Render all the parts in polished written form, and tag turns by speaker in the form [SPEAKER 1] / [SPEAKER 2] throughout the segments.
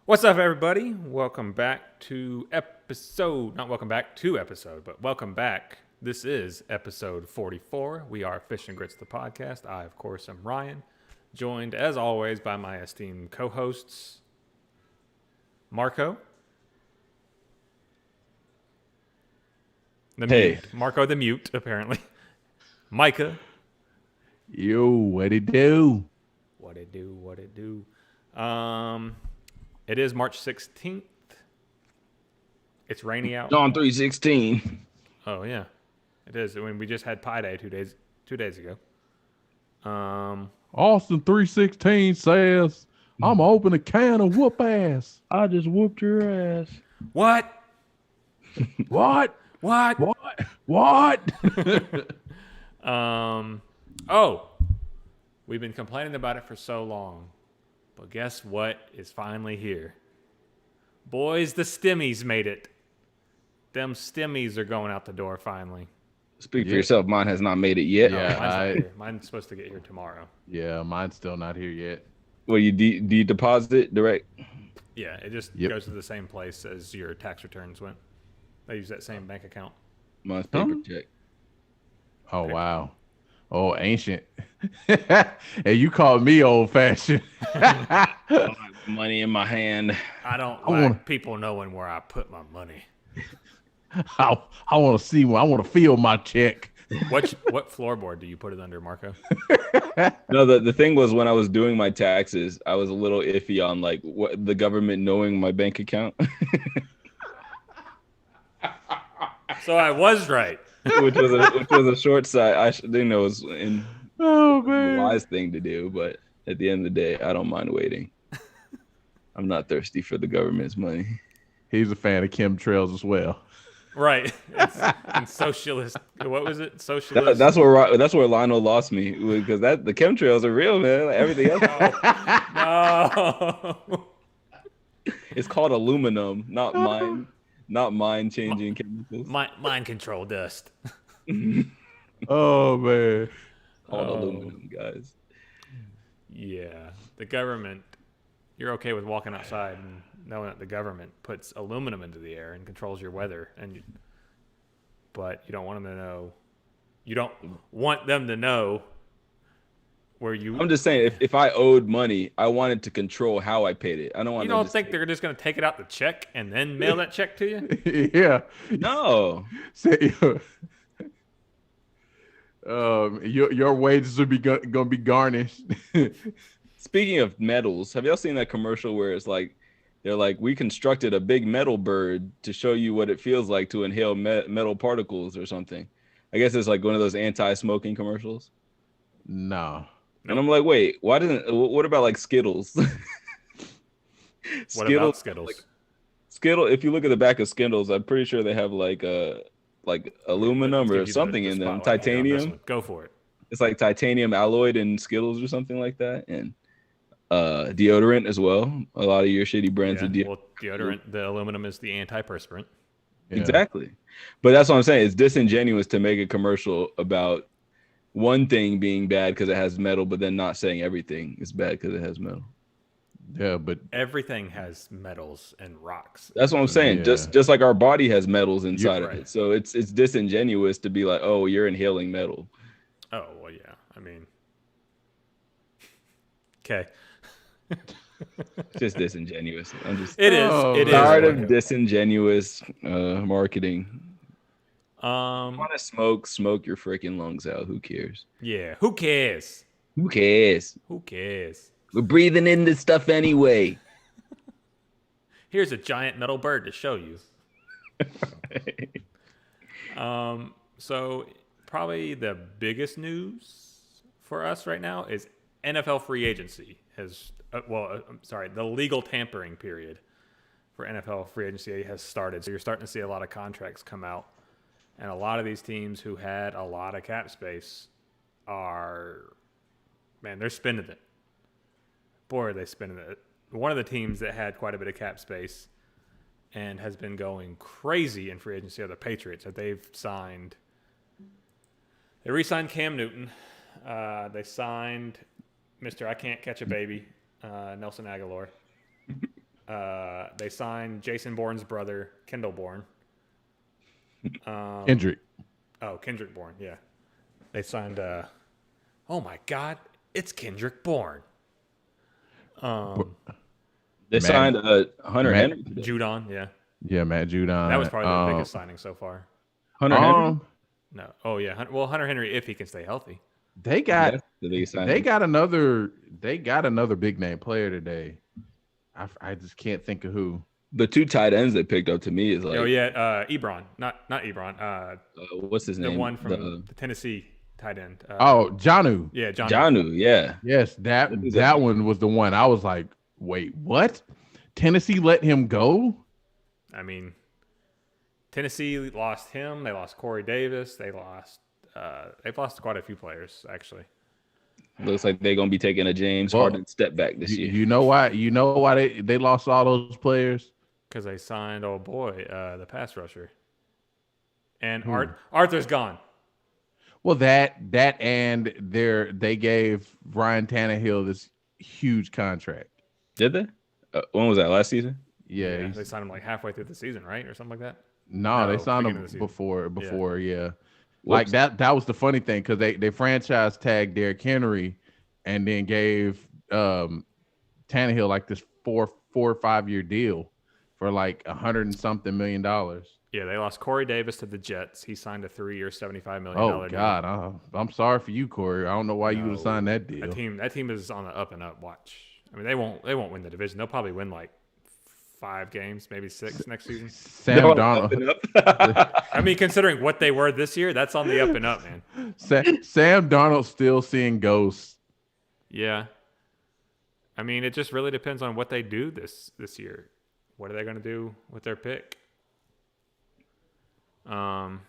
[SPEAKER 1] What's up, everybody? Welcome back. But welcome back. This is episode 44. We are Fish and Grits, the podcast. I, of course, am Ryan, joined, as always, by my esteemed co-hosts, Marco. Marco the mute, apparently. Micah.
[SPEAKER 2] Yo, what it do?
[SPEAKER 1] What it do? It is March 16th. It's rainy out.
[SPEAKER 3] On 3/16.
[SPEAKER 1] Oh yeah, it is. I mean, we just had Pi Day 2 days ago.
[SPEAKER 2] Austin 316 says, I'm open a can of whoop ass.
[SPEAKER 3] I just whooped your ass.
[SPEAKER 1] What?
[SPEAKER 2] What?
[SPEAKER 1] What?
[SPEAKER 2] What?
[SPEAKER 1] Oh, we've been complaining about it for so long, but guess what is finally here? Boys, the stimmies made it. Them stimmies are going out the door finally.
[SPEAKER 3] Speak for yourself. Mine has not made it yet.
[SPEAKER 1] No, mine's not here. Mine's supposed to get here tomorrow.
[SPEAKER 2] Yeah, mine's still not here yet.
[SPEAKER 3] Well, do you deposit it direct?
[SPEAKER 1] Yeah, it just goes to the same place as your tax returns went. They use that same bank account.
[SPEAKER 3] Mine's paper check.
[SPEAKER 2] Oh, wow. Oh, ancient. Hey, you called me old fashioned.
[SPEAKER 3] I don't have money in my hand.
[SPEAKER 1] I don't like people knowing where I put my money.
[SPEAKER 2] I want to see one. I want to feel my check.
[SPEAKER 1] What floorboard do you put it under, Marco?
[SPEAKER 3] No, the thing was, when I was doing my taxes, I was a little iffy on like what the government knowing my bank account.
[SPEAKER 1] So I was right.
[SPEAKER 3] which was a short sight. I didn't know it was the wise thing to do, but at the end of the day, I don't mind waiting. I'm not thirsty for the government's money.
[SPEAKER 2] He's a fan of chemtrails as well.
[SPEAKER 1] Right. And socialist. What was it? Socialist.
[SPEAKER 3] That's where Lionel lost me, because the chemtrails are real, man. Like everything else.
[SPEAKER 1] No.
[SPEAKER 3] It's called aluminum, not mind changing chemicals.
[SPEAKER 1] Mind control dust.
[SPEAKER 2] Oh, man.
[SPEAKER 3] Called aluminum, guys.
[SPEAKER 1] Yeah. The government. You're okay with walking outside and knowing that the government puts aluminum into the air and controls your weather, but you don't want them to know. You don't want them to know where you.
[SPEAKER 3] I'm just saying, if I owed money, I wanted to control how I paid it. I don't want.
[SPEAKER 1] You don't think they're just going to take it out the check and then mail that check to you?
[SPEAKER 2] Yeah.
[SPEAKER 3] No.
[SPEAKER 2] Your wages are going to be garnished.
[SPEAKER 3] Speaking of metals, have y'all seen that commercial where it's like, they're like, we constructed a big metal bird to show you what it feels like to inhale metal particles or something? I guess it's like one of those anti-smoking commercials.
[SPEAKER 2] No.
[SPEAKER 3] And I'm like, wait, what about like Skittles?
[SPEAKER 1] What about Skittles?
[SPEAKER 3] Skittle, if you look at the back of Skittles, I'm pretty sure they have like aluminum or something in them, titanium.
[SPEAKER 1] Go for it.
[SPEAKER 3] It's like titanium alloyed in Skittles or something like that, and deodorant as well. A lot of your shitty brands of deodorant.
[SPEAKER 1] Well, deodorant, the aluminum is the antiperspirant.
[SPEAKER 3] Yeah. Exactly. But that's what I'm saying. It's disingenuous to make a commercial about one thing being bad because it has metal, but then not saying everything is bad because it has metal.
[SPEAKER 2] Yeah, but
[SPEAKER 1] everything has metals and rocks.
[SPEAKER 3] That's what I'm saying.
[SPEAKER 2] Yeah.
[SPEAKER 3] Just like our body has metals inside of it. So it's disingenuous to be like, oh, you're inhaling metal.
[SPEAKER 1] Oh, well, yeah. I mean, okay.
[SPEAKER 3] Just disingenuous.
[SPEAKER 1] It is
[SPEAKER 3] tired of disingenuous marketing.
[SPEAKER 1] Want
[SPEAKER 3] to smoke your freaking lungs out. Who cares?
[SPEAKER 1] Yeah, who cares?
[SPEAKER 3] Who cares?
[SPEAKER 1] Who cares?
[SPEAKER 3] We're breathing in this stuff anyway.
[SPEAKER 1] Here's a giant metal bird to show you. So probably the biggest news for us right now is NFL free agency the legal tampering period for NFL free agency has started. So you're starting to see a lot of contracts come out, and a lot of these teams who had a lot of cap space they're spending it. Boy, are they spending it. One of the teams that had quite a bit of cap space and has been going crazy in free agency are the Patriots. That they re-signed Cam Newton. They signed Mr. I Can't Catch a Baby, Nelson Aguilar. They signed Jason Bourne's brother, Kendall Bourne.
[SPEAKER 2] Kendrick.
[SPEAKER 1] Oh, Kendrick Bourne, yeah. They signed, oh my God, it's Kendrick Bourne.
[SPEAKER 3] They signed Hunter
[SPEAKER 2] Matt-
[SPEAKER 3] Henry.
[SPEAKER 1] Judon, yeah.
[SPEAKER 2] Yeah, Matt Judon.
[SPEAKER 1] That was probably the biggest signing so far.
[SPEAKER 3] Hunter Henry.
[SPEAKER 1] No. Oh, yeah. Well, Hunter Henry, if he can stay healthy.
[SPEAKER 2] They got
[SPEAKER 3] That's the biggest signing.
[SPEAKER 2] they got another big name player today. I just can't think of who.
[SPEAKER 3] The 2 tight ends they picked up to me is like,
[SPEAKER 1] Oh, yeah. Ebron. Not Ebron.
[SPEAKER 3] what's his
[SPEAKER 1] The
[SPEAKER 3] name?
[SPEAKER 1] one from the Tennessee tight end.
[SPEAKER 2] Jonnu.
[SPEAKER 1] Yeah, John.
[SPEAKER 3] Janu. Yeah.
[SPEAKER 2] Yes, that one was the one. I was like, wait, what? Tennessee let him go?
[SPEAKER 1] I mean, Tennessee lost him. They lost Corey Davis. They've lost quite a few players, actually.
[SPEAKER 3] Looks like they're gonna be taking a James Harden step back this year.
[SPEAKER 2] You know why? You know why they lost all those players?
[SPEAKER 1] Because they signed, the pass rusher. And Arthur's gone.
[SPEAKER 2] Well, that and they gave Ryan Tannehill this huge contract.
[SPEAKER 3] Did they? When was that? Last season?
[SPEAKER 2] Yeah,
[SPEAKER 1] They signed him like halfway through the season, right? Or something like that?
[SPEAKER 2] No, they signed
[SPEAKER 1] beginning
[SPEAKER 2] him
[SPEAKER 1] of the season.
[SPEAKER 2] before, yeah. Like that was the funny thing because they franchise tagged Derrick Henry and then gave Tannehill like this 4 or 5 year deal for like $100 and something million.
[SPEAKER 1] Yeah, they lost Corey Davis to the Jets. He signed a 3-year, $75 million
[SPEAKER 2] Oh
[SPEAKER 1] deal.
[SPEAKER 2] God, I'm sorry for you, Corey. I don't know why you would have signed that deal.
[SPEAKER 1] That team is on the up and up. Watch. I mean, they won't win the division. They'll probably win like 5 games, maybe 6 next season.
[SPEAKER 2] Sam Darnold.
[SPEAKER 1] I mean, considering what they were this year, that's on the up and up, man.
[SPEAKER 2] Sam Darnold still seeing ghosts.
[SPEAKER 1] Yeah. I mean, it just really depends on what they do this year. What are they going to do with their pick? Where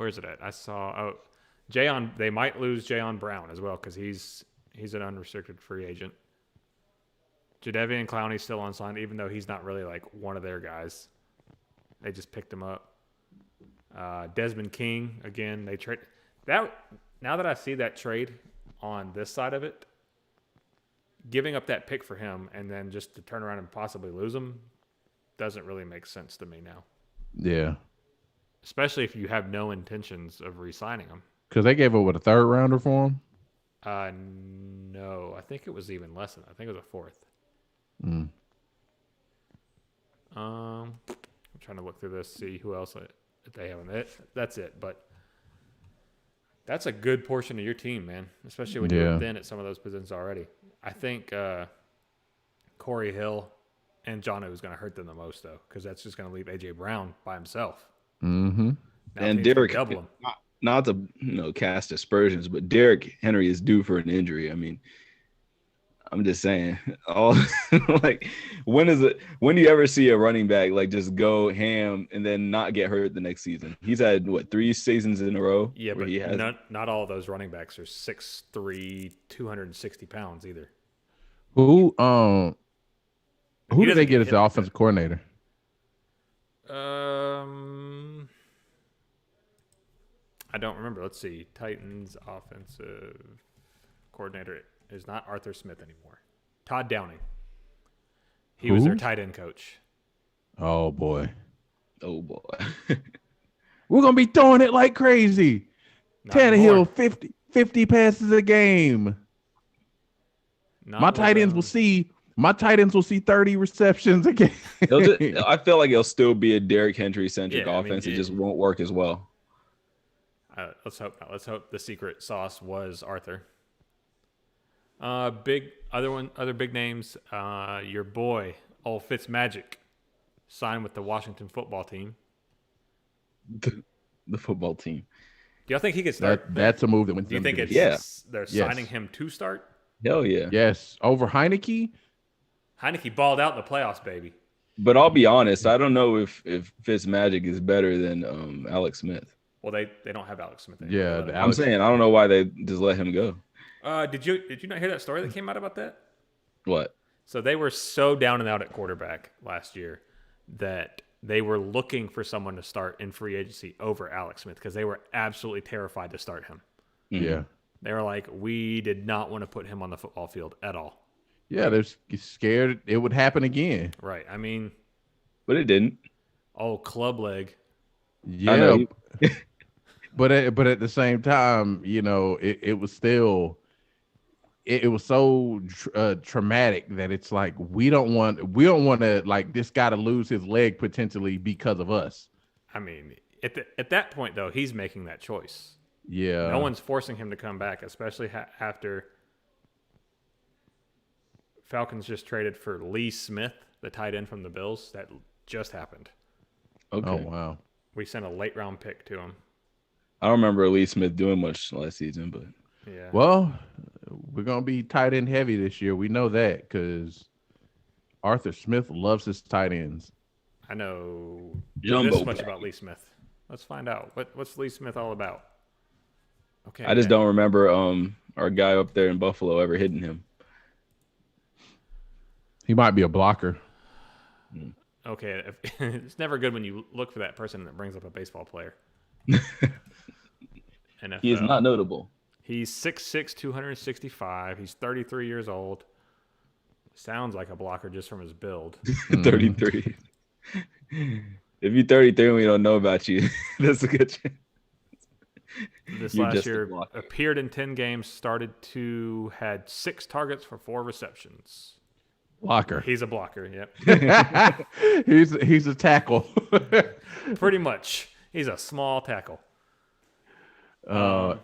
[SPEAKER 1] is it at? I saw they might lose Jayon Brown as well because he's an unrestricted free agent. Jadeveon Clowney's still unsigned, even though he's not really like one of their guys. They just picked him up. Desmond King, again, they trade that. Now that I see that trade on this side of it, giving up that pick for him and then just to turn around and possibly lose him doesn't really make sense to me now.
[SPEAKER 2] Yeah.
[SPEAKER 1] Especially if you have no intentions of re-signing him.
[SPEAKER 2] Because they gave up a 3rd rounder for him?
[SPEAKER 1] No. I think it was even less than that. I think it was a 4th. I'm trying to look through this, see who else they have in it. That's it. But that's a good portion of your team, man. Especially when you're thin at some of those positions already. I think Corey Hill and Jonnu is going to hurt them the most, though, because that's just going to leave A.J. Brown by himself.
[SPEAKER 2] Mm-hmm.
[SPEAKER 3] And Derrick, not to cast aspersions, but Derrick Henry is due for an injury. I mean, I'm just saying, like, when do you ever see a running back like just go ham and then not get hurt the next season? He's had 3 seasons in a row.
[SPEAKER 1] Yeah, but not all of those running backs are 6'3", 260 pounds either.
[SPEAKER 2] Who did they get as the offensive coordinator?
[SPEAKER 1] I don't remember. Let's see. Titans offensive coordinator is not Arthur Smith anymore. Todd Downing. He was their tight end coach.
[SPEAKER 2] Oh boy.
[SPEAKER 3] We're
[SPEAKER 2] gonna be throwing it like crazy. Tannehill 50 passes a game. My tight ends will see 30 receptions a game.
[SPEAKER 3] I feel like it'll still be a Derrick Henry centric offense. It just won't work as well.
[SPEAKER 1] Let's hope not. Let's hope the secret sauce was Arthur. Other big names. Your boy, old Fitzmagic, signed with the Washington football team.
[SPEAKER 3] The football team.
[SPEAKER 1] Do y'all think he could start?
[SPEAKER 2] That's a move that went.
[SPEAKER 1] Do you think they're signing him to start?
[SPEAKER 3] Hell yeah.
[SPEAKER 2] Yes, over Heineke.
[SPEAKER 1] Heineke balled out in the playoffs, baby.
[SPEAKER 3] But I'll be honest, I don't know if Fitzmagic is better than Alex Smith.
[SPEAKER 1] Well, they don't have Alex Smith anymore.
[SPEAKER 2] Yeah,
[SPEAKER 3] I'm saying I don't know why they just let him go.
[SPEAKER 1] Did you not hear that story that came out about that?
[SPEAKER 3] What?
[SPEAKER 1] So they were so down and out at quarterback last year that they were looking for someone to start in free agency over Alex Smith because they were absolutely terrified to start him.
[SPEAKER 2] Yeah.
[SPEAKER 1] They were like, we did not want to put him on the football field at all.
[SPEAKER 2] Yeah, they're scared it would happen again.
[SPEAKER 1] Right. I mean,
[SPEAKER 3] But it didn't.
[SPEAKER 1] oh, club leg.
[SPEAKER 3] I know.
[SPEAKER 2] Yeah, but at the same time, it was still it was so traumatic that it's like we don't want to like this guy to lose his leg potentially because of us.
[SPEAKER 1] I mean, at that point though, he's making that choice.
[SPEAKER 2] Yeah,
[SPEAKER 1] No one's forcing him to come back, especially after Falcons just traded for Lee Smith, the tight end from the Bills. That just happened.
[SPEAKER 3] Okay.
[SPEAKER 2] Oh wow.
[SPEAKER 1] We sent a late round pick to him.
[SPEAKER 3] I don't remember Lee Smith doing much last season, but
[SPEAKER 1] Yeah.
[SPEAKER 2] Well, we're gonna be tight end heavy this year. We know that because Arthur Smith loves his tight ends.
[SPEAKER 1] I know
[SPEAKER 3] Jumbo
[SPEAKER 1] this much
[SPEAKER 3] package.
[SPEAKER 1] about Lee Smith. Let's find out. What's Lee Smith all about? Okay.
[SPEAKER 3] I just don't remember our guy up there in Buffalo ever hitting him.
[SPEAKER 2] He might be a blocker.
[SPEAKER 1] Okay. It's never good when you look for that person that brings up a baseball player. NFL.
[SPEAKER 3] He is not notable.
[SPEAKER 1] He's 6'6", 265. He's 33 years old. Sounds like a blocker just from his build.
[SPEAKER 3] 33. If you're 33 and we don't know about you, that's a good chance.
[SPEAKER 1] This
[SPEAKER 3] You're
[SPEAKER 1] last
[SPEAKER 3] just a
[SPEAKER 1] year
[SPEAKER 3] blocker.
[SPEAKER 1] appeared in 10 games, had 6 targets for 4 receptions.
[SPEAKER 2] Blocker.
[SPEAKER 1] He's a blocker, yep.
[SPEAKER 2] he's a tackle.
[SPEAKER 1] Pretty much. He's a small tackle.
[SPEAKER 2] Uh,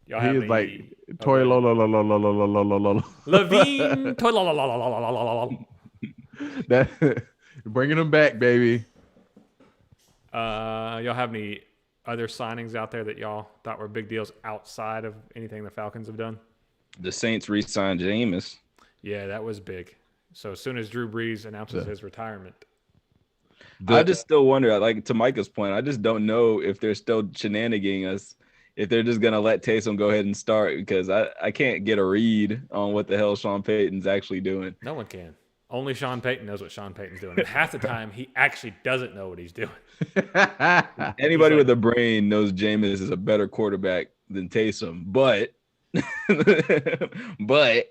[SPEAKER 1] Y'all
[SPEAKER 2] he
[SPEAKER 1] have
[SPEAKER 2] is
[SPEAKER 1] any-
[SPEAKER 2] like
[SPEAKER 1] oh,
[SPEAKER 2] toy
[SPEAKER 1] go
[SPEAKER 2] lo
[SPEAKER 1] ahead.
[SPEAKER 2] lo lo lo lo lo lo lo lo lo.
[SPEAKER 1] Levine. Toy-
[SPEAKER 2] That bringing him back, baby.
[SPEAKER 1] Y'all have any other signings out there that y'all thought were big deals outside of anything the Falcons have done?
[SPEAKER 3] The Saints re-signed Jameis.
[SPEAKER 1] Yeah, that was big. So as soon as Drew Brees announces his retirement,
[SPEAKER 3] I just still wonder, like to Micah's point, I just don't know if they're still shenaniganing us, if they're just going to let Taysom go ahead and start, because I can't get a read on what the hell Sean Payton's actually doing.
[SPEAKER 1] no one can. Only Sean Payton knows what Sean Payton's doing. And half the time, he actually doesn't know what he's doing.
[SPEAKER 3] Anybody
[SPEAKER 1] like-
[SPEAKER 3] with a brain knows Jameis is a better quarterback than Taysom, but but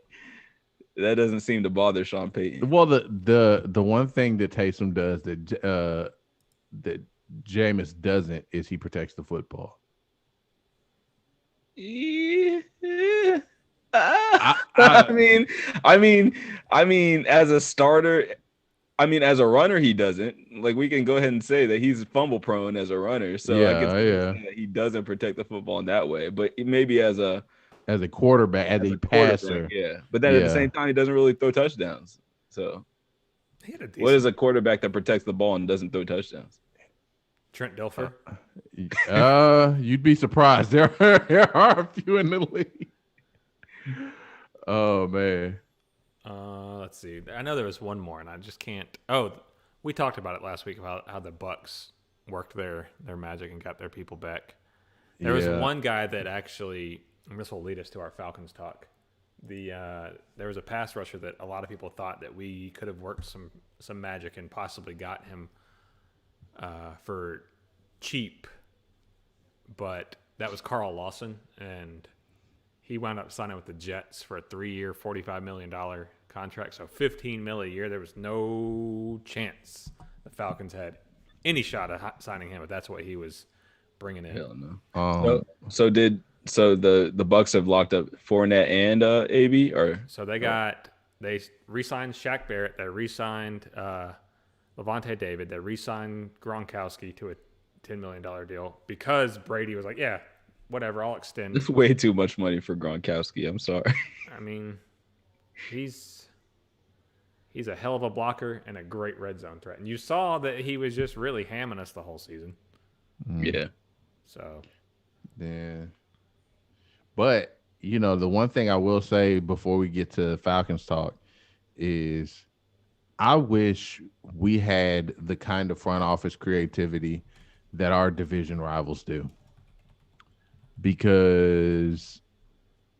[SPEAKER 3] that doesn't seem to bother Sean Payton.
[SPEAKER 2] Well, the one thing that Taysom does that Jameis doesn't is he protects the football.
[SPEAKER 3] I mean, as a starter, as a runner, he doesn't. Like, we can go ahead and say that he's fumble prone as a runner. So I guess that he doesn't protect the football in that way. But maybe as a
[SPEAKER 2] quarterback, as a passer,
[SPEAKER 3] yeah. But then at the same time, he doesn't really throw touchdowns. So
[SPEAKER 1] He had a decent
[SPEAKER 3] what is a quarterback that protects the ball and doesn't throw touchdowns?
[SPEAKER 1] Trent Dilfer.
[SPEAKER 2] You'd be surprised. There are a few in the league. Oh man.
[SPEAKER 1] Let's see. I know there was one more, and I just can't. Oh, we talked about it last week about how the Bucks worked their magic and got their people back. There was one guy that actually, and this will lead us to our Falcons talk. There was a pass rusher that a lot of people thought that we could have worked some magic and possibly got him for cheap, but that was Carl Lawson, and he wound up signing with the Jets for a 3-year, $45 million contract. So $15 million a year. There was no chance the Falcons had any shot at signing him, but that's what he was bringing in.
[SPEAKER 3] Hell no. So the Bucks have locked up Fournette and AB, or
[SPEAKER 1] So they re-signed Shaq Barrett. They re-signed Levante David. They re-signed Gronkowski to a $10 million deal because Brady was like, yeah, whatever, I'll extend.
[SPEAKER 3] it's way too much money for Gronkowski. I'm sorry.
[SPEAKER 1] I mean, he's a hell of a blocker and a great red zone threat. And you saw that he was just really hamming us the whole season.
[SPEAKER 3] Yeah.
[SPEAKER 1] So,
[SPEAKER 2] Yeah. But, the one thing I will say before we get to Falcons talk is I wish we had the kind of front office creativity that our division rivals do. Because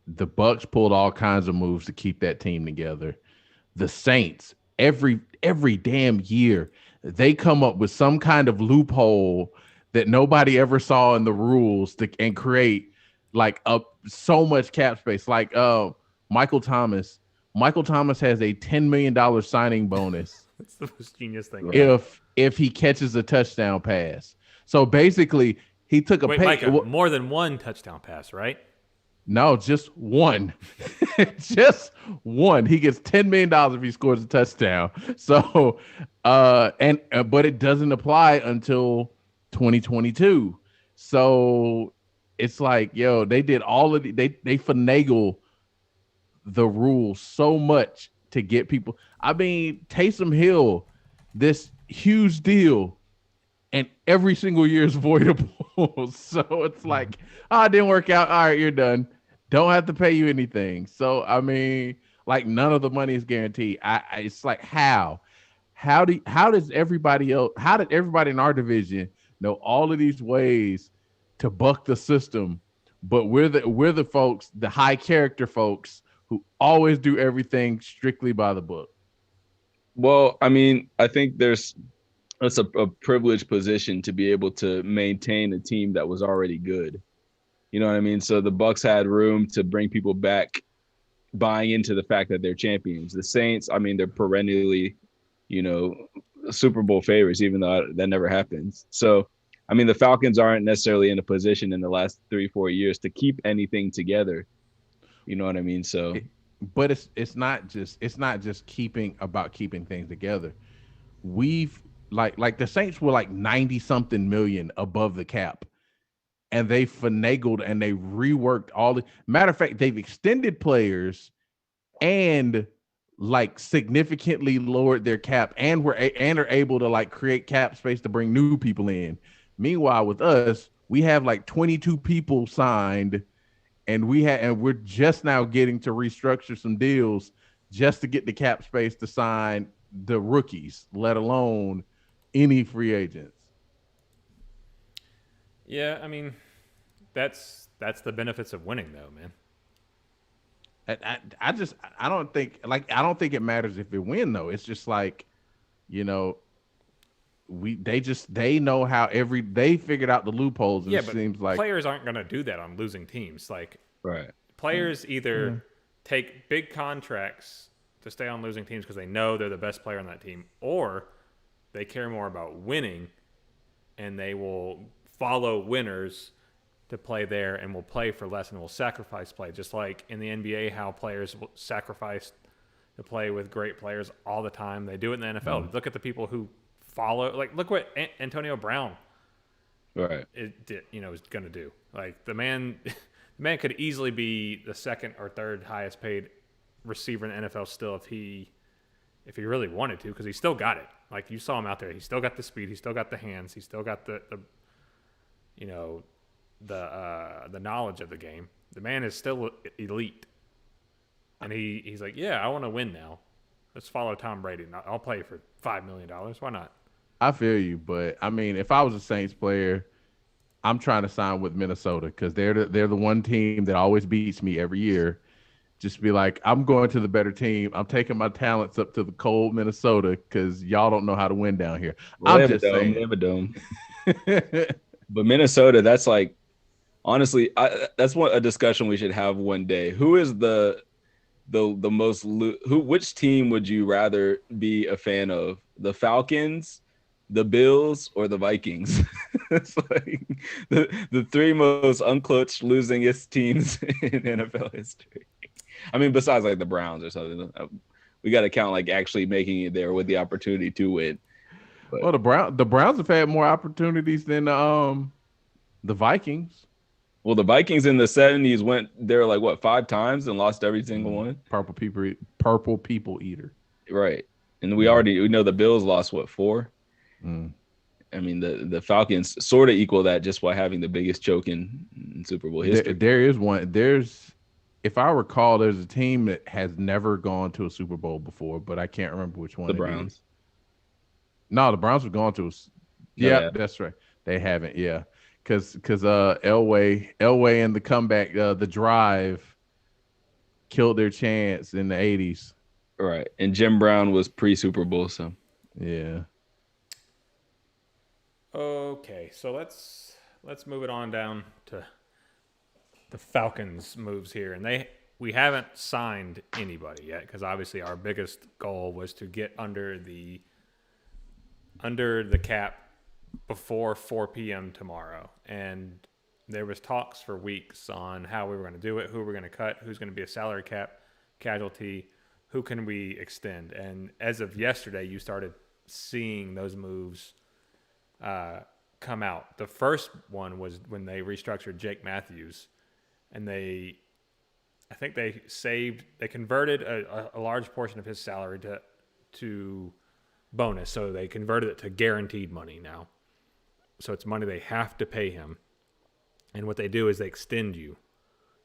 [SPEAKER 2] the Bucks pulled all kinds of moves to keep that team together. The Saints, every damn year, they come up with some kind of loophole that nobody ever saw in the rules and create like so much cap space. Like Michael Thomas Michael Thomas has a $10 million signing bonus
[SPEAKER 1] That's the most genius thing.
[SPEAKER 3] Right.
[SPEAKER 2] if he catches a touchdown pass. So basically, he took a
[SPEAKER 1] Wait,
[SPEAKER 2] pay.
[SPEAKER 1] Micah, more than one touchdown pass, right?
[SPEAKER 2] No, just one. Just one. He gets $10 million if he scores a touchdown. So but it doesn't apply until 2022. So it's like, yo, they did all of they finagle the rules so much to get people. I mean, Taysom Hill, this huge deal, and every single year is voidable. So it's like, it didn't work out. All right, you're done. Don't have to pay you anything. So I mean, like none of the money is guaranteed. It's like how does everybody else? How did everybody in our division know all of these ways to buck the system? But we're the folks, the high character folks who always do everything strictly by the book.
[SPEAKER 3] Well, I mean, I think it's a privileged position to be able to maintain a team that was already good. You know what I mean? So the Bucks had room to bring people back, buying into the fact that they're champions. The Saints, I mean, they're perennially, Super Bowl favorites, even though that never happens. So, I mean, the Falcons aren't necessarily in a position in the last 3-4 years to keep anything together. You know what I mean? So,
[SPEAKER 2] but it's not just keeping things together. We've like the Saints were like 90 something million above the cap, and they finagled and they reworked all the matter of fact, they've extended players and like significantly lowered their cap and are able to like create cap space to bring new people in. Meanwhile, with us, we have like 22 people signed, and we're just now getting to restructure some deals just to get the cap space to sign the rookies, let alone any free agents.
[SPEAKER 1] Yeah, I mean, that's the benefits of winning, though, man.
[SPEAKER 2] I don't think it matters if we win though. It's just like, they know how they figured out the loopholes, and
[SPEAKER 1] Yeah,
[SPEAKER 2] it
[SPEAKER 1] but
[SPEAKER 2] seems like
[SPEAKER 1] players aren't going to do that on losing teams. Like,
[SPEAKER 3] right.
[SPEAKER 1] Players either take big contracts to stay on losing teams because they know they're the best player on that team, or they care more about winning and they will follow winners to play there and will play for less and will sacrifice play. Just like in the NBA, how players will sacrifice to play with great players all the time. They do it in the NFL. Look at the people who follow. Like, look what Antonio Brown is going to do. Like, the man could easily be the second or third highest paid receiver in the NFL still if he really wanted to, because he still got it. Like, you saw him out there. He still got the speed. He still got the hands. He still got the knowledge of the game. The man is still elite. And he's like, yeah, I want to win now. Let's follow Tom Brady. I'll play for $5 million. Why not?
[SPEAKER 2] I feel you, but I mean, if I was a Saints player, I'm trying to sign with Minnesota because they're the one team that always beats me every year. Just be like, I'm going to the better team. I'm taking my talents up to the cold Minnesota because y'all don't know how to win down here.
[SPEAKER 3] Well,
[SPEAKER 2] I'm just saying.
[SPEAKER 3] They have a dome. But Minnesota, that's like, honestly, that's a discussion we should have one day. Who is the most which team would you rather be a fan of? The Falcons, the Bills, or the Vikings? It's like the three most unclutched, losingest teams in NFL history. I mean, besides like the Browns or something, we got to count like actually making it there with the opportunity to win. But,
[SPEAKER 2] well, the Browns have had more opportunities than the Vikings.
[SPEAKER 3] Well, the Vikings in the 70s went there like what 5 times and lost every single one.
[SPEAKER 2] Purple people eater.
[SPEAKER 3] Right, and we know the Bills lost what 4. I mean, the Falcons sort of equal that just by having the biggest choke in Super Bowl history.
[SPEAKER 2] There is one. If I recall, there's a team that has never gone to a Super Bowl before, but I can't remember which one.
[SPEAKER 3] The Browns.
[SPEAKER 2] No, the Browns have gone to. That's right. They haven't. Yeah, because Elway and the comeback, the drive, killed their chance in the '80s.
[SPEAKER 3] Right, and Jim Brown was pre-Super Bowl, so
[SPEAKER 2] yeah.
[SPEAKER 1] Okay, so let's move it on down to the Falcons' moves here, and we haven't signed anybody yet because obviously our biggest goal was to get under the cap before 4 p.m. tomorrow. And there was talks for weeks on how we were going to do it, who we're going to cut, who's going to be a salary cap casualty, who can we extend. And as of yesterday, you started seeing those moves come out. The first one was when they restructured Jake Matthews, and I think they converted a large portion of his salary to bonus. So they converted it to guaranteed money now. So it's money they have to pay him. And what they do is they extend you.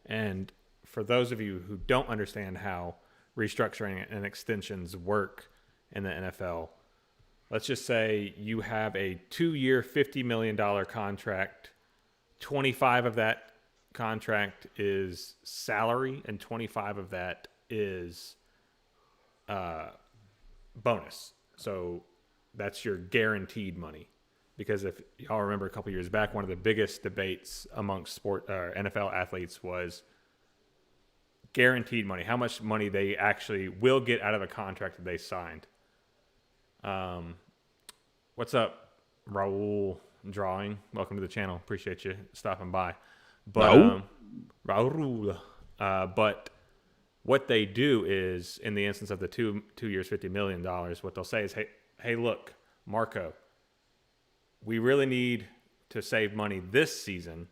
[SPEAKER 1] And for those of you who don't understand how restructuring and extensions work in the NFL, let's just say you have a 2-year, $50 million contract. 25 of that contract is salary, and 25 of that is bonus. So that's your guaranteed money. Because if y'all remember a couple years back, one of the biggest debates amongst NFL athletes was guaranteed money, how much money they actually will get out of a contract that they signed. What's up, Raul Drawing? Welcome to the channel. Appreciate you stopping by. But Raul. But what they do is, in the instance of the 2 years, $50 million, what they'll say is, hey, look, Marco, we really need to save money this season,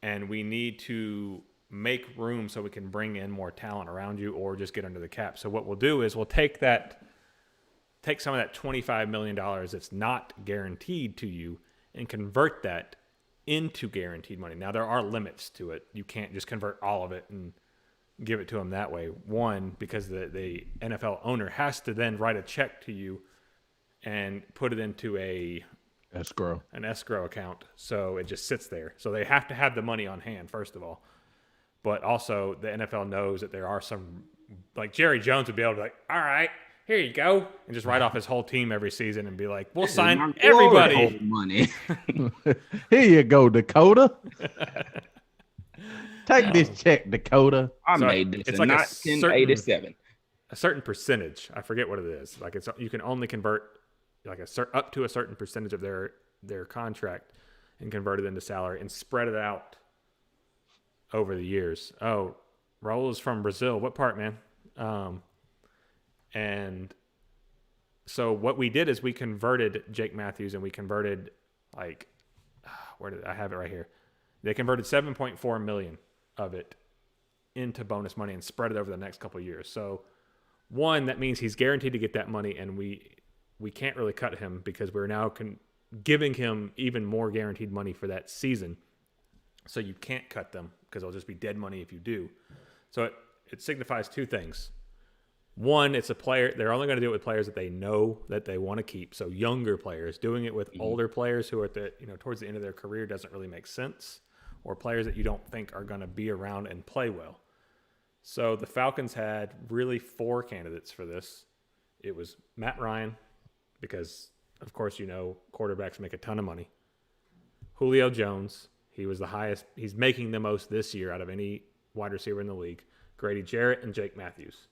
[SPEAKER 1] and we need to make room so we can bring in more talent around you or just get under the cap. So what we'll do is we'll take some of that $25 million that's not guaranteed to you and convert that into guaranteed money. Now, there are limits to it. You can't just convert all of it and give it to them that way. One, because the NFL owner has to then write a check to you and put it into an escrow account. So it just sits there. So they have to have the money on hand, first of all. But also the NFL knows that there are some, like Jerry Jones would be able to be like, all right, here you go, and just write off his whole team every season and be like, we'll sign everybody.
[SPEAKER 3] Money.
[SPEAKER 2] Here you go, Dakota. Take this check, Dakota.
[SPEAKER 3] I made this in 1987.
[SPEAKER 1] A certain percentage. I forget what it is. Like you can only convert like up to a certain percentage of their contract and convert it into salary and spread it out over the years. Oh, Raul is from Brazil. What part, man? And so what we did is we converted Jake Matthews, and we converted where did I have it right here? They converted 7.4 million of it into bonus money and spread it over the next couple of years. So one, that means he's guaranteed to get that money, and we can't really cut him because we're now giving him even more guaranteed money for that season. So you can't cut them because it'll just be dead money if you do. So it signifies two things. One, it's a player. They're only going to do it with players that they know that they want to keep. So younger players. Doing it with older players who are towards the end of their career doesn't really make sense, or players that you don't think are going to be around and play well. So the Falcons had really 4 candidates for this. It was Matt Ryan, because of course quarterbacks make a ton of money. Julio Jones, he was the highest. He's making the most this year out of any wide receiver in the league. Grady Jarrett and Jake Matthews.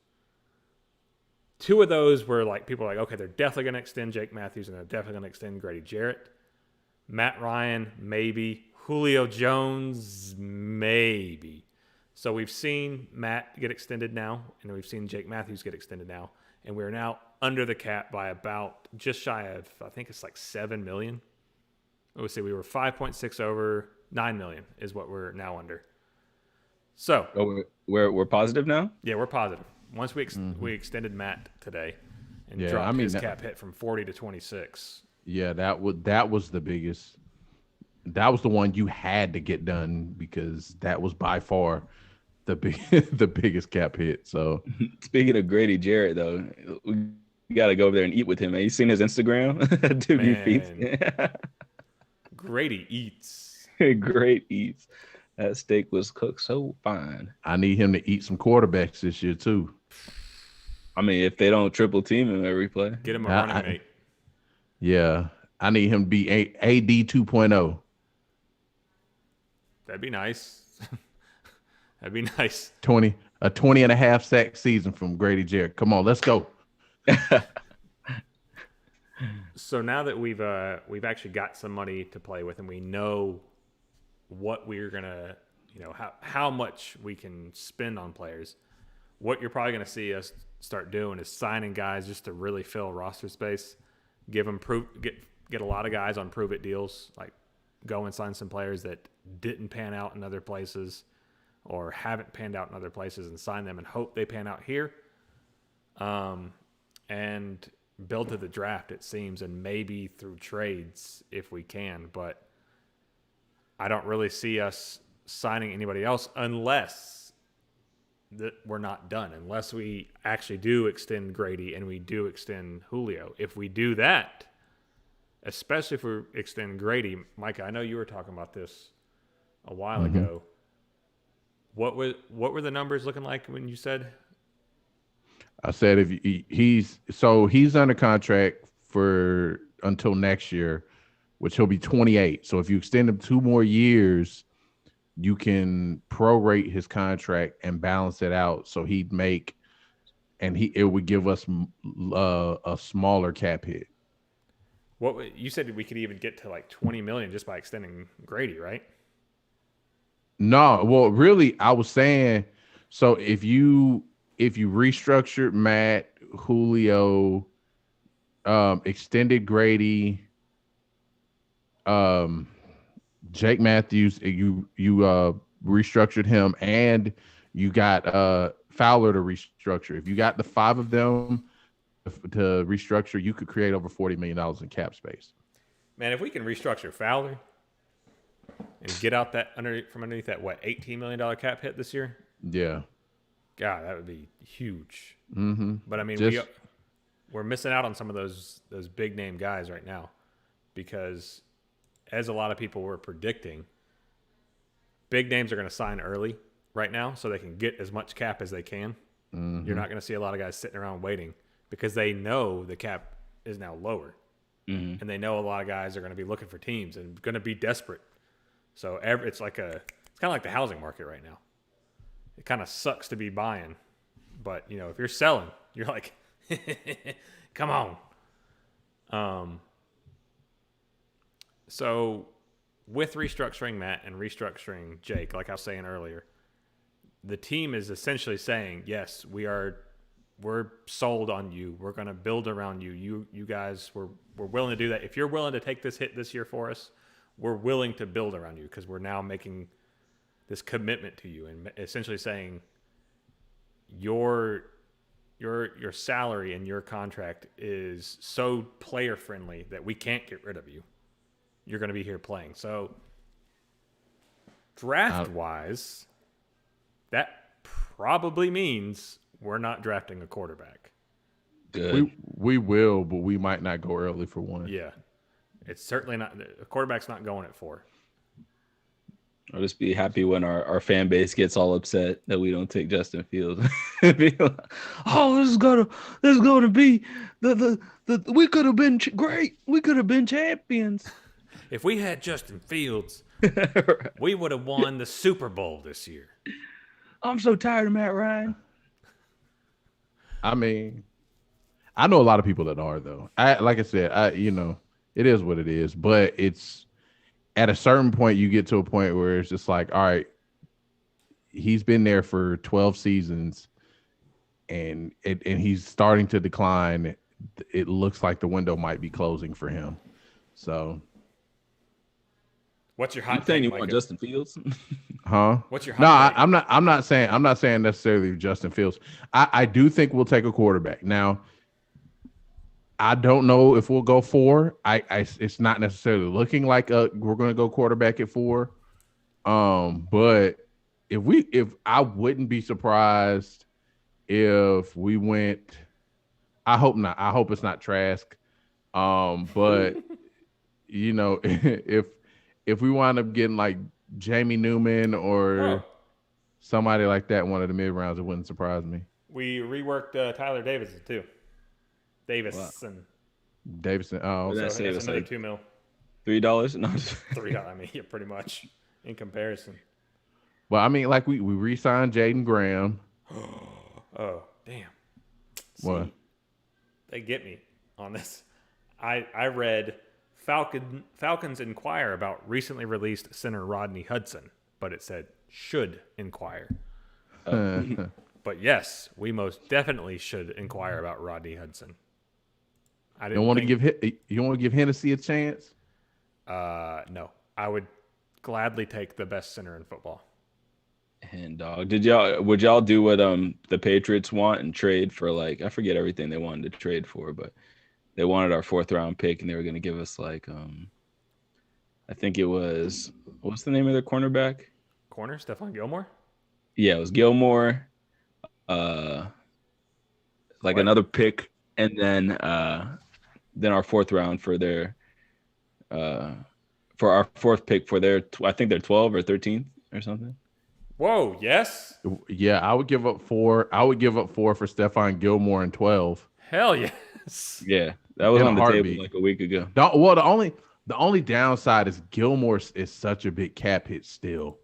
[SPEAKER 1] 2 of those were people are like, okay, they're definitely going to extend Jake Matthews and they're definitely going to extend Grady Jarrett. Matt Ryan, maybe. Julio Jones, maybe. So we've seen Matt get extended now, and we've seen Jake Matthews get extended now, and we're now under the cap by about just shy of, I think it's like $7 million. Let's see, we were 5.6 over. $9 million is what we're now under. So
[SPEAKER 3] we're positive now?
[SPEAKER 1] Yeah, we're positive. Once we extended Matt today and dropped his cap hit from 40 to 26.
[SPEAKER 2] Yeah, that was the biggest. That was the one you had to get done because that was by far the biggest cap hit. So
[SPEAKER 3] speaking of Grady Jarrett, though, we got to go over there and eat with him. Man, you seen his Instagram? Dude, he feeds.
[SPEAKER 1] Grady eats.
[SPEAKER 3] Great eats. That steak was cooked so fine.
[SPEAKER 2] I need him to eat some quarterbacks this year too.
[SPEAKER 3] I mean, if they don't triple team him every play,
[SPEAKER 1] get him a running mate.
[SPEAKER 2] Yeah, I need him to be AD 2.0.
[SPEAKER 1] That'd be nice. That'd be nice.
[SPEAKER 2] 20 and a half sack season from Grady Jarrett. Come on, let's go.
[SPEAKER 1] So now that we've actually got some money to play with, and we know what we're gonna, how much we can spend on players, what you're probably gonna see us start doing is signing guys just to really fill roster space, get a lot of guys on prove it deals, like go and sign some players that didn't pan out in other places or haven't panned out in other places and sign them and hope they pan out here. And build to the draft, it seems, and maybe through trades if we can. But I don't really see us signing anybody else unless that we're not done, unless we actually do extend Grady and we do extend Julio. If we do that, especially if we extend Grady, Micah, I know you were talking about this a while ago. What were the numbers looking like when you said?
[SPEAKER 2] I said if he's under contract for until next year, which he'll be 28. So if you extend him 2 more years, you can prorate his contract and balance it out. So he'd make, and it would give us a smaller cap hit.
[SPEAKER 1] What you said we could even get to like 20 million just by extending Grady, right?
[SPEAKER 2] No, well, really, I was saying, so if you restructured Matt, Julio, extended Grady, Jake Matthews, you restructured him, and you got Fowler to restructure. If you got the 5 of them to restructure, you could create over $40 million in cap space.
[SPEAKER 1] Man, if we can restructure Fowler and get out from underneath that $18 million cap hit this year,
[SPEAKER 2] yeah,
[SPEAKER 1] God, that would be huge.
[SPEAKER 2] Mm-hmm.
[SPEAKER 1] But I mean, we're missing out on some of those big name guys right now, because as a lot of people were predicting, big names are going to sign early right now so they can get as much cap as they can. Mm-hmm. You're not going to see a lot of guys sitting around waiting because they know the cap is now lower. Mm-hmm. And they know a lot of guys are going to be looking for teams and going to be desperate. So it's kind of like the housing market right now. It kind of sucks to be buying, but if you're selling, you're like, come on. So with restructuring Matt and restructuring Jake, like I was saying earlier, the team is essentially saying, yes, we're sold on you. We're going to build around you. You guys, we're willing to do that. If you're willing to take this hit this year for us, we're willing to build around you because we're now making this commitment to you and essentially saying your salary and your contract is so player friendly that we can't get rid of you. You're going to be here playing. So draft wise, that probably means we're not drafting a quarterback.
[SPEAKER 3] Good.
[SPEAKER 2] We will, but we might not go early for one.
[SPEAKER 1] Yeah. It's certainly not. A quarterback's not going at 4.
[SPEAKER 3] I'll just be happy when our fan base gets all upset that we don't take Justin Fields. Be like, oh, this is gonna be the we could have been great. We could have been champions.
[SPEAKER 1] If we had Justin Fields, we would have won the Super Bowl this year.
[SPEAKER 3] I'm so tired of Matt Ryan.
[SPEAKER 2] I mean, I know a lot of people that are though. Like I said, it is what it is, but it's at a certain point you get to a point where it's just like, all right, he's been there for 12 seasons and he's starting to decline. It looks like the window might be closing for him. So
[SPEAKER 1] what's your hot
[SPEAKER 3] take? You
[SPEAKER 1] Micah?
[SPEAKER 3] want Justin Fields?
[SPEAKER 2] Huh?
[SPEAKER 1] What's your hot take?
[SPEAKER 2] I'm not saying necessarily Justin Fields. I do think we'll take a quarterback. Now, I don't know if we'll go 4. It's not necessarily looking like we're going to go quarterback at 4. But if I wouldn't be surprised if we went. I hope not. I hope it's not Trask. But if we wind up getting like Jamie Newman or somebody like that in one of the mid rounds, it wouldn't surprise me.
[SPEAKER 1] We reworked Tyler Davidson too. Davison.
[SPEAKER 2] Oh,
[SPEAKER 1] so it's another $2 million.
[SPEAKER 3] $3? No,
[SPEAKER 1] $3. I mean, yeah, pretty much in comparison.
[SPEAKER 2] Well, I mean, like we re-signed Jaden Graham.
[SPEAKER 1] Oh, damn.
[SPEAKER 2] What?
[SPEAKER 1] See, they get me on this. I read Falcons inquire about recently released center Rodney Hudson, but it said should inquire. But yes, we most definitely should inquire about Rodney Hudson. I
[SPEAKER 2] You
[SPEAKER 1] didn't
[SPEAKER 2] want to give Hennessy a chance?
[SPEAKER 1] no, I would gladly take the best center in football.
[SPEAKER 3] And dog, would y'all do what the Patriots want and trade for, like, I forget everything they wanted to trade for, but they wanted our 4th round pick and they were going to give us like I think it was, what's the name of their cornerback?
[SPEAKER 1] Corner Stephon Gilmore?
[SPEAKER 3] Yeah, it was Gilmore. Like another pick, and then our 4th round for their for our 4th pick for their I think they're 12 or 13th or something.
[SPEAKER 1] Whoa, yes?
[SPEAKER 2] Yeah, I would give up 4. I would give up 4 for Stephon Gilmore and 12.
[SPEAKER 1] Hell yes.
[SPEAKER 3] Yeah, that was
[SPEAKER 2] In
[SPEAKER 3] on
[SPEAKER 2] a
[SPEAKER 3] the
[SPEAKER 2] heartbeat.
[SPEAKER 3] table like a week ago.
[SPEAKER 2] Well, the only downside is Gilmore is such a big cap hit still,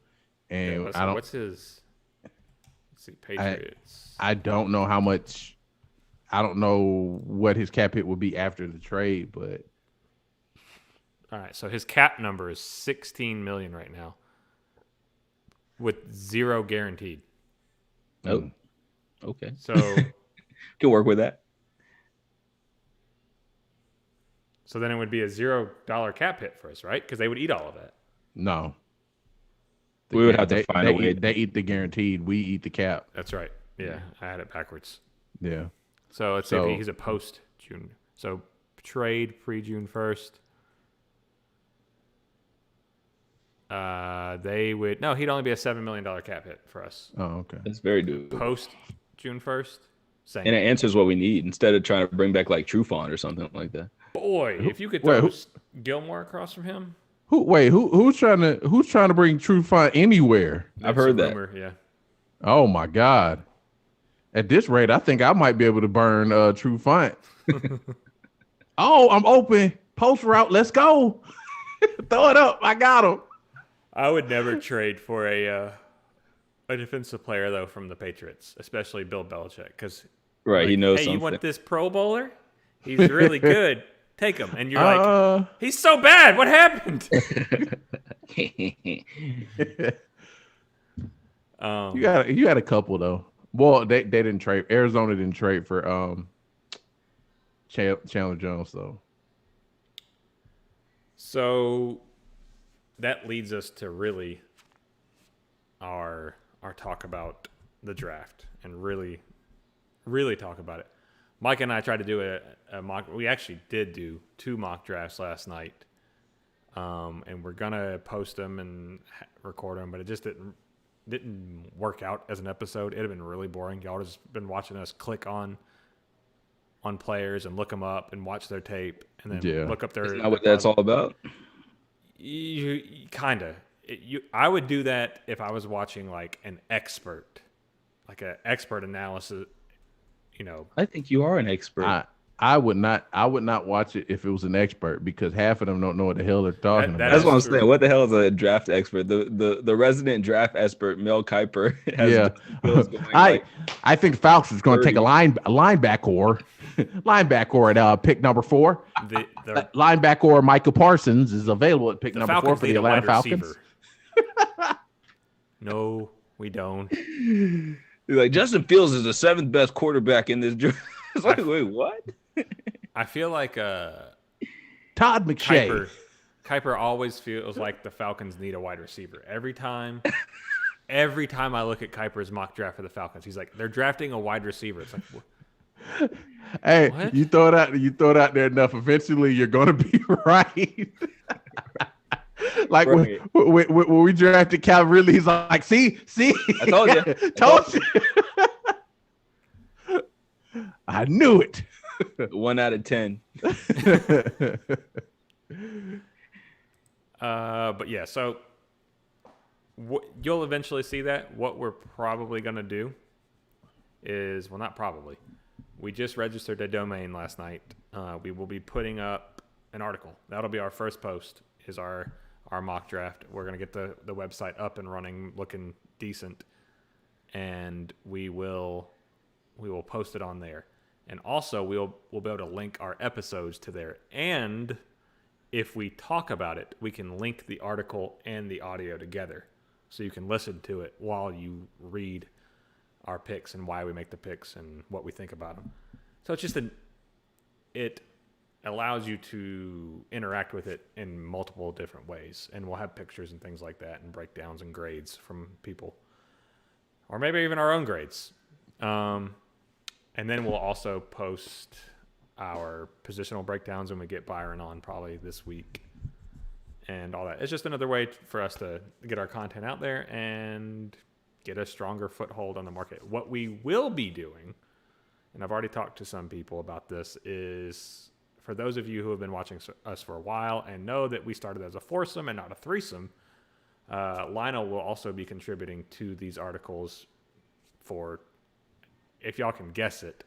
[SPEAKER 2] and
[SPEAKER 1] Okay,
[SPEAKER 2] I don't.
[SPEAKER 1] what's his? Let's see, Patriots.
[SPEAKER 2] I don't know how much. I don't know what his cap hit would be after the trade, but
[SPEAKER 1] All right, so his cap number is $16 million right now, with 0 guaranteed.
[SPEAKER 3] Oh, okay.
[SPEAKER 1] So
[SPEAKER 3] Can work with that.
[SPEAKER 1] so then it would be a $0 cap hit for us, right? Because they would eat all of that.
[SPEAKER 2] no.
[SPEAKER 3] We would have to find a way.
[SPEAKER 2] They eat the guaranteed. We eat the cap.
[SPEAKER 1] That's right. Yeah, I had it backwards.
[SPEAKER 2] Yeah.
[SPEAKER 1] So let's see if he's a post June. So trade pre-June 1st. They would he'd only be a $7 million cap hit for us.
[SPEAKER 2] Oh, okay.
[SPEAKER 3] That's very doable.
[SPEAKER 1] Post June 1st. Same.
[SPEAKER 3] And it answers what we need instead of trying to bring back like Trufant or something like that.
[SPEAKER 1] Boy, if you could throw Gilmore across from him.
[SPEAKER 2] Who's trying to bring Trufant anywhere?
[SPEAKER 3] I've heard that.
[SPEAKER 1] Rumor, yeah.
[SPEAKER 2] Oh my God. At this rate, I think I might be able to burn Trufant. Oh, I'm open. Post route. Let's go. Throw it up. I got him.
[SPEAKER 1] I would never trade for a defensive player though from the Patriots, especially Bill Belichick, because
[SPEAKER 3] He knows
[SPEAKER 1] hey,
[SPEAKER 3] something.
[SPEAKER 1] you want this Pro Bowler? He's really good. Take him, and you're like, he's so bad. What happened?
[SPEAKER 2] You got a couple though. Well, they didn't trade. Arizona didn't trade for Chandler Jones though.
[SPEAKER 1] So that leads us to really our talk about the draft and really talk about it. Mike and I tried to do a mock. We actually did do 2 mock drafts last night, and we're gonna post them and record them, but it just didn't work out as an episode. It'd have been really boring. Y'all just been watching us click on players and look them up and watch their tape and then look up their.
[SPEAKER 3] Isn't that what that's all about?
[SPEAKER 1] You kinda. I would do that if I was watching like an expert analysis. You know,
[SPEAKER 3] I think you are an expert.
[SPEAKER 2] I would not watch it if it was an expert because half of them don't know what the hell they're talking about.
[SPEAKER 3] That's what I'm saying. What the hell is a draft expert? The resident draft expert, Mel Kiper.
[SPEAKER 2] I think Falcons is going to take a linebacker at pick number 4. Linebacker Michael Parsons is available at pick number
[SPEAKER 1] Falcons
[SPEAKER 2] 4 for the Atlanta Falcons.
[SPEAKER 1] No, we don't.
[SPEAKER 3] He's like, Justin Fields is the 7th best quarterback in this draft. It's like, wait, what?
[SPEAKER 1] I feel like
[SPEAKER 2] Todd McShay.
[SPEAKER 1] Kiper always feels like the Falcons need a wide receiver. Every time I look at Kiper's mock draft for the Falcons, he's like, they're drafting a wide receiver. It's like,
[SPEAKER 2] hey,
[SPEAKER 1] what?
[SPEAKER 2] you throw it out there enough, eventually you're going to be right. Like when we drafted Calvin Ridley, he's like, see,
[SPEAKER 3] I told you,
[SPEAKER 2] told you. I knew it.
[SPEAKER 3] 1 out of 10.
[SPEAKER 1] But yeah, so you'll eventually see that. What we're probably going to do is, well, not probably. We just registered a domain last night. We will be putting up an article. That'll be our first post, is our our mock draft. We're going to get the website up and running, looking decent, and we will post it on there. And also, we'll be able to link our episodes to there. And if we talk about it, we can link the article and the audio together, so you can listen to it while you read our picks and why we make the picks and what we think about them. So it's just it allows you to interact with it in multiple different ways. And we'll have pictures and things like that and breakdowns and grades from people. Or maybe even our own grades. And then we'll also post our positional breakdowns when we get Byron on probably this week and all that. It's just another way for us to get our content out there and get a stronger foothold on the market. What we will be doing, and I've already talked to some people about this, is for those of you who have been watching us for a while and know that we started as a foursome and not a threesome, Lionel will also be contributing to these articles for, if y'all can guess it,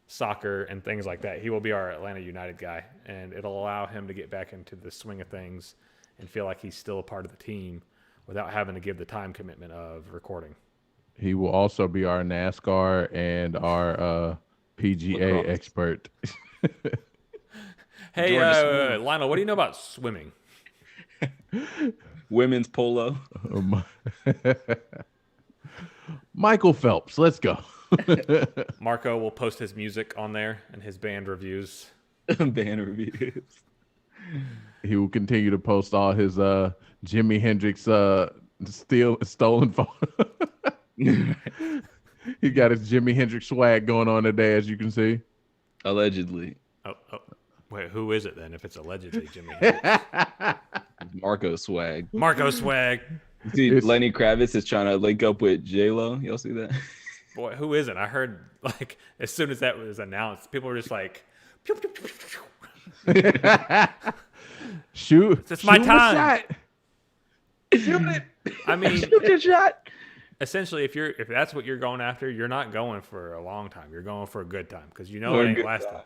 [SPEAKER 1] soccer and things like that. He will be our Atlanta United guy, and it'll allow him to get back into the swing of things and feel like he's still a part of the team without having to give the time commitment of recording.
[SPEAKER 2] He will also be our NASCAR and our PGA expert.
[SPEAKER 1] Hey, Lionel, what do you know about swimming?
[SPEAKER 3] Women's polo.
[SPEAKER 2] Michael Phelps, let's go.
[SPEAKER 1] Marco will post his music on there and his band reviews.
[SPEAKER 3] Band reviews.
[SPEAKER 2] He will continue to post all his Jimi Hendrix stolen photo. He got his Jimi Hendrix swag going on today, as you can see.
[SPEAKER 3] Allegedly.
[SPEAKER 1] Oh, wait, who is it then? If it's allegedly Jimi Hendrix,
[SPEAKER 3] Marco swag.
[SPEAKER 1] Marco swag.
[SPEAKER 3] You see, Lenny Kravitz is trying to link up with J-Lo. Y'all see that?
[SPEAKER 1] Boy, who isn't? I heard, like, as soon as that was announced, people were just like, pew, pew, pew, pew, pew.
[SPEAKER 2] Shoot!
[SPEAKER 1] It's my time.
[SPEAKER 2] Shoot it!
[SPEAKER 1] I mean,
[SPEAKER 3] Shoot the shot.
[SPEAKER 1] Essentially, if that's what you're going after, you're not going for a long time. You're going for a good time because you know it ain't lasting.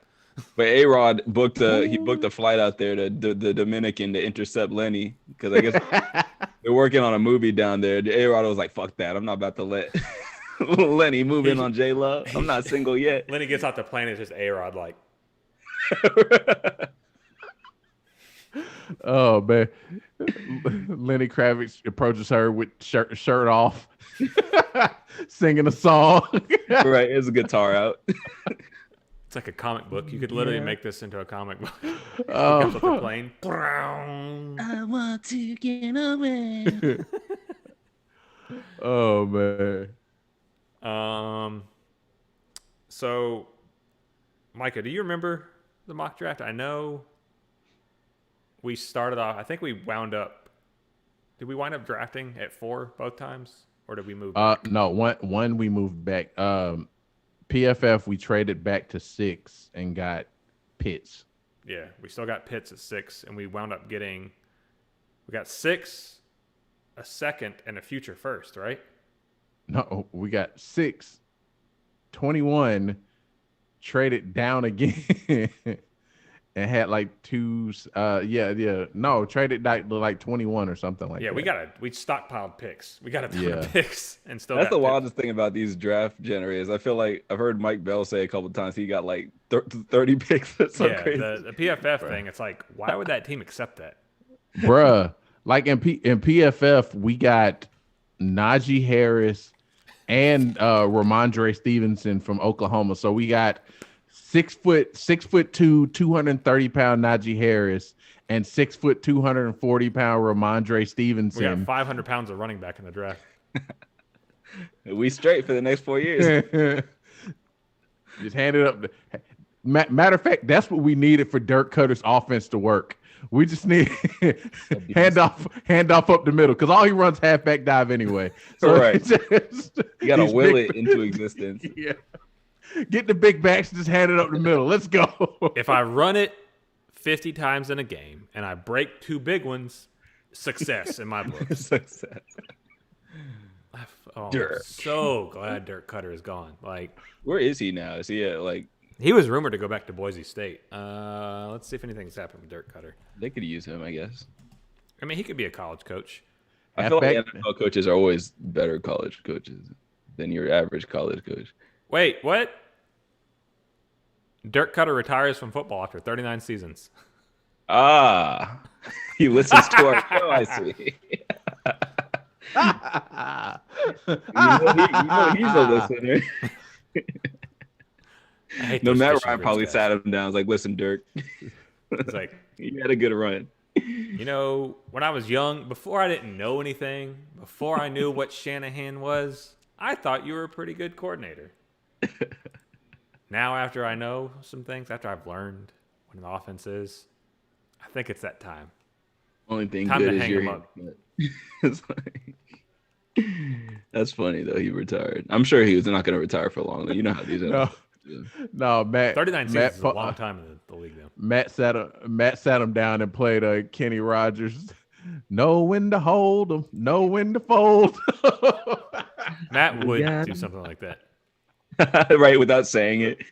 [SPEAKER 3] But A-Rod booked a flight out there to the Dominican to intercept Lenny because I guess they're working on a movie down there. A-Rod was like, "Fuck that! I'm not about to let Lenny move in on J-Lo. I'm not single yet."
[SPEAKER 1] Lenny gets off the plane. It's just A-Rod like.
[SPEAKER 2] Oh man, Lenny Kravitz approaches her with shirt off, singing a song.
[SPEAKER 3] Right, there's a guitar out.
[SPEAKER 1] It's like a comic book. You could literally make this into a comic book.
[SPEAKER 2] Oh.
[SPEAKER 1] He comes off the plane.
[SPEAKER 3] I want to get away.
[SPEAKER 2] Oh man.
[SPEAKER 1] So, Micah, do you remember the mock draft? I know we started off. I think we wound up. Did we wind up drafting at 4 both times, or did we move back?
[SPEAKER 2] No, one we moved back. PFF we traded back to 6 and got Pitts.
[SPEAKER 1] Yeah, we still got Pitts at 6, and we wound up getting. We got 6, a second, and a future first, right?
[SPEAKER 2] No, we got 6, 21, traded down again, and had like 2. No, traded like 21 or something like that.
[SPEAKER 1] Yeah, we stockpiled picks. We got a ton of picks and still.
[SPEAKER 3] That's
[SPEAKER 1] got
[SPEAKER 3] the
[SPEAKER 1] picks.
[SPEAKER 3] wildest thing about these draft generators. I feel like I've heard Mike Bell say a couple of times he got like 30 picks. That's so crazy.
[SPEAKER 1] The PFF thing. It's like, why would that team accept that?
[SPEAKER 2] Bruh, like in PFF, we got Najee Harris and Ramondre Stevenson from Oklahoma. So we got 6'2", 230-pound Najee Harris and 6', 240-pound Ramondre Stevenson.
[SPEAKER 1] We got 500 pounds of running back in the draft.
[SPEAKER 3] We straight for the next 4 years.
[SPEAKER 2] Just hand it up. Matter of fact, that's what we needed for Dirk Cutter's offense to work. We just need hand off up the middle because all he runs halfback dive anyway. So
[SPEAKER 3] right. You got to will it into existence.
[SPEAKER 2] Yeah. Get the big backs, just hand it up the middle. Let's go.
[SPEAKER 1] If I run it 50 times in a game and I break 2 big ones, success in my book.
[SPEAKER 3] Success.
[SPEAKER 1] I'm
[SPEAKER 3] Dirk.
[SPEAKER 1] so glad Dirk Cutter is gone. Like,
[SPEAKER 3] where is he now? Is he at like?
[SPEAKER 1] He was rumored to go back to Boise State. Let's see if anything's happened with Dirk Cutter.
[SPEAKER 3] They could use him, I guess.
[SPEAKER 1] I mean, he could be a college coach.
[SPEAKER 3] I feel like NFL coaches are always better college coaches than your average college coach.
[SPEAKER 1] Wait, what? Dirk Cutter retires from football after 39 seasons.
[SPEAKER 3] Ah, he listens to our show, I see. He's a listener. No, Matt Ryan probably sat him down. Was like, listen, Dirk.
[SPEAKER 1] It's like,
[SPEAKER 3] you had a good run.
[SPEAKER 1] You know, when I was young, before I didn't know anything, before I knew what Shanahan was, I thought you were a pretty good coordinator. Now, after I know some things, after I've learned what an offense is, I think it's that time.
[SPEAKER 3] Only thing
[SPEAKER 1] time
[SPEAKER 3] good
[SPEAKER 1] to
[SPEAKER 3] is
[SPEAKER 1] hang
[SPEAKER 3] your
[SPEAKER 1] him up.
[SPEAKER 3] That's funny though. He retired. I'm sure he was not going to retire for long. You know how these are.
[SPEAKER 2] No, Matt.
[SPEAKER 1] 39 seasons is a long time in the league, though.
[SPEAKER 2] Matt sat him down and played Kenny Rogers. Know when to hold him, know when to fold.
[SPEAKER 1] Matt would do something like that.
[SPEAKER 3] Right, without saying it.